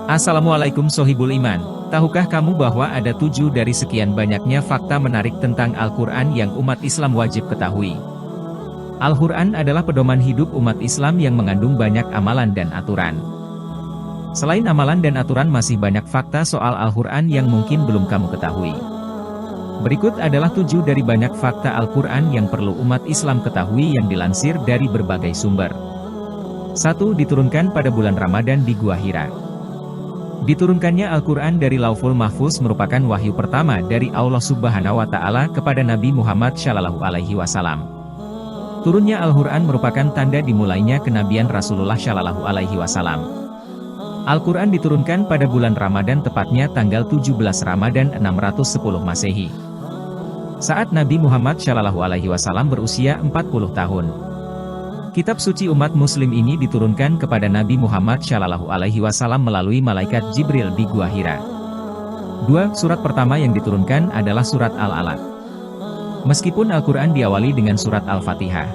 Assalamualaikum Sohibul Iman. Tahukah kamu bahwa ada 7 dari sekian banyaknya fakta menarik tentang Al-Quran yang umat Islam wajib ketahui? Al-Quran adalah pedoman hidup umat Islam yang mengandung banyak amalan dan aturan. Selain amalan dan aturan, masih banyak fakta soal Al-Quran yang mungkin belum kamu ketahui. Berikut adalah 7 dari banyak fakta Al-Quran yang perlu umat Islam ketahui yang dilansir dari berbagai sumber. 1. Diturunkan pada bulan Ramadan di Gua Hira. Diturunkannya Al-Quran dari Lauful Mahfuz merupakan wahyu pertama dari Allah Subhanahu wa Ta'ala kepada Nabi Muhammad Shallallahu Alaihi Wasallam. Turunnya Al-Quran merupakan tanda dimulainya kenabian Rasulullah Shallallahu Alaihi Wasallam. Al-Quran diturunkan pada bulan Ramadan, tepatnya tanggal 17 Ramadan 610 Masehi. Saat Nabi Muhammad Shallallahu Alaihi Wasallam berusia 40 tahun. Kitab suci umat muslim ini diturunkan kepada Nabi Muhammad Shallallahu Alaihi Wasallam melalui malaikat Jibril di Gua Hira. 2. Surat pertama yang diturunkan adalah surat Al-Alaq. Meskipun Al-Quran diawali dengan surat Al-Fatihah,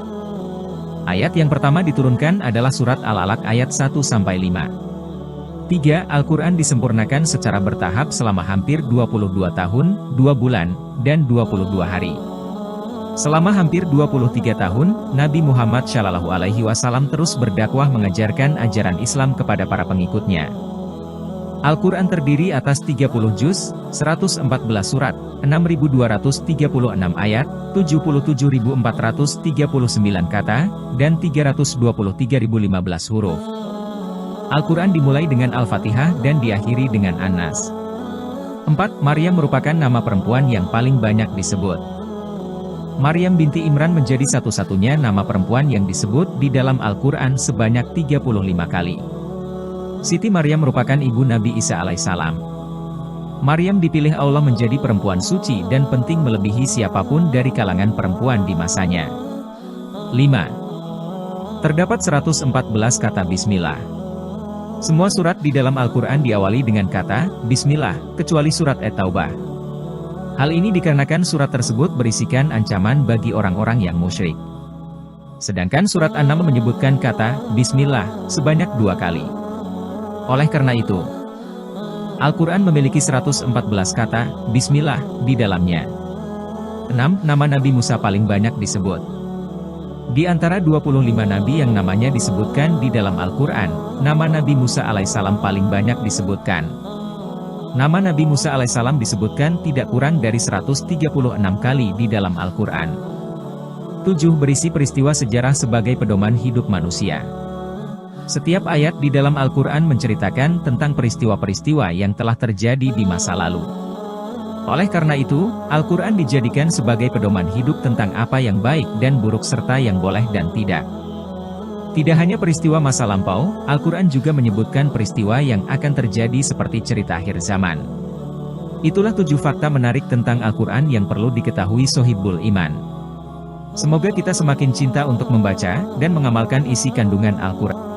ayat yang pertama diturunkan adalah surat Al-Alaq ayat 1-5. 3. Al-Quran disempurnakan secara bertahap selama hampir 22 tahun, 2 bulan, dan 22 hari. Selama hampir 23 tahun, Nabi Muhammad Shallallahu Alaihi Wasallam terus berdakwah mengajarkan ajaran Islam kepada para pengikutnya. Al-Quran terdiri atas 30 juz, 114 surat, 6.236 ayat, 77.439 kata, dan 323.015 huruf. Al-Quran dimulai dengan Al-Fatihah dan diakhiri dengan An-Nas. 4. Maryam merupakan nama perempuan yang paling banyak disebut. Maryam binti Imran menjadi satu-satunya nama perempuan yang disebut di dalam Al-Quran sebanyak 35 kali. Siti Maryam merupakan ibu Nabi Isa alaihissalam. Maryam dipilih Allah menjadi perempuan suci dan penting melebihi siapapun dari kalangan perempuan di masanya. 5. Terdapat 114 kata Bismillah. Semua surat di dalam Al-Quran diawali dengan kata Bismillah, kecuali surat At-Taubah. Hal ini dikarenakan surat tersebut berisikan ancaman bagi orang-orang yang musyrik. Sedangkan surat An-Naml menyebutkan kata Bismillah sebanyak 2 kali. Oleh karena itu, Al-Quran memiliki 114 kata Bismillah di dalamnya. 6. Nama Nabi Musa paling banyak disebut. Di antara 25 nabi yang namanya disebutkan di dalam Al-Quran, nama Nabi Musa alaihissalam paling banyak disebutkan. Nama Nabi Musa alaihissalam disebutkan tidak kurang dari 136 kali di dalam Al-Quran. 7. Berisi peristiwa sejarah sebagai pedoman hidup manusia. Setiap ayat di dalam Al-Quran menceritakan tentang peristiwa-peristiwa yang telah terjadi di masa lalu. Oleh karena itu, Al-Quran dijadikan sebagai pedoman hidup tentang apa yang baik dan buruk serta yang boleh dan tidak. Tidak hanya peristiwa masa lampau, Al-Quran juga menyebutkan peristiwa yang akan terjadi seperti cerita akhir zaman. Itulah 7 fakta menarik tentang Al-Quran yang perlu diketahui Sohibul Iman. Semoga kita semakin cinta untuk membaca dan mengamalkan isi kandungan Al-Quran.